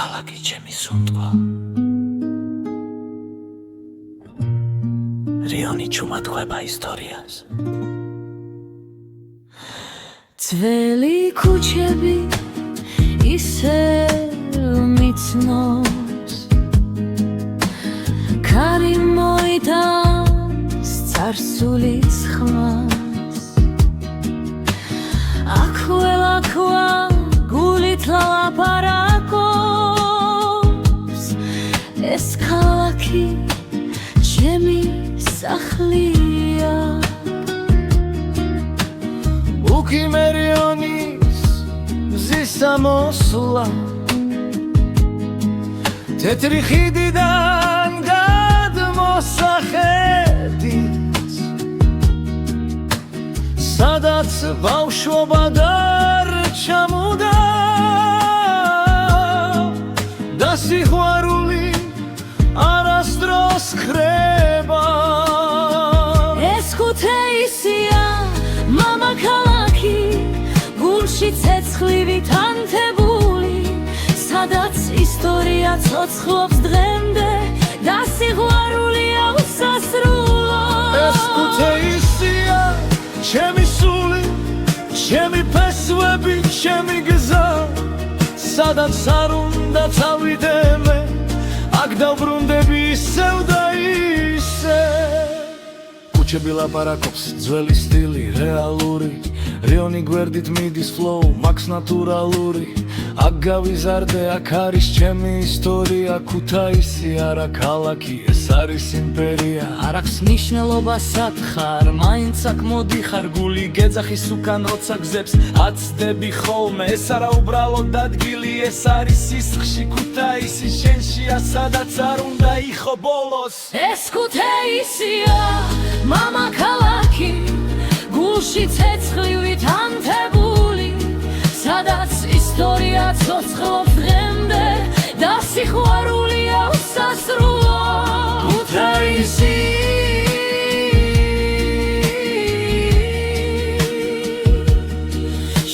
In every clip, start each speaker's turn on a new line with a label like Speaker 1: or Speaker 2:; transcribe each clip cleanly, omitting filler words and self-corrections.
Speaker 1: ქალაქი ჩემი სუნთქვა რიონი ჩუმატყვება ისტორიას
Speaker 2: ძველი ქუჩები ისევ მიცნობს ქარი მოიტანს წარსულის ხმას აქ ველაქვა გულით ლაპარაკობს ეს ქალაქი ჩემი სახლია
Speaker 3: უკიმერიონის მზის ამოსვლა თეთრი ხიდიდან გადმოსახედით სადაც ბავშვობა დარჩა მუდამ და სიყვარული არასდროს ხრება
Speaker 2: ეს ხუთეისია მამა ქალაქი გულში ცეცხლივით ანთებული სადაც ისტორია ცოცხლობს დღემდე და სიყვარულია უსასრულო
Speaker 3: ეს ხუთეისია ჩემი სული ჩემი ფესვები ჩემი გზა სადაც არ უნდა წავიდე აქ დავბრუნდები ისევ და ისევ ქუჩები ლაპარაკობს ძველი სტილი რეალური რიონი გვერდით მიდის ფლოუ მაქს ნატურალური აქ გავიზარდე აქ არის ჩემი ისტორია ქუთაისი არა ქალაქი ეს არის იმპერია
Speaker 1: არ აქვს მნიშვნელობა სათხარ მაინც აქ მოდიხარ გული გეძახის უკან როცა გზებს აცდები ხოლმე ეს არა უბრალოდ ადგილი ეს არის სისხლში ქუთაისი შენშია სადაც არ უნდა იყო ბოლოს
Speaker 2: ეს ქუთაისია მამა ქალაქი გულში ცეცხლივით ანთებული სადაც ისტორია ცოცხლობს დღემდე და სიყვარულია უსასრულო
Speaker 3: ქუთაისი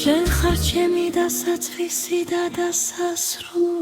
Speaker 2: შენ ხარ ჩემი დასაწყისი და დასასრული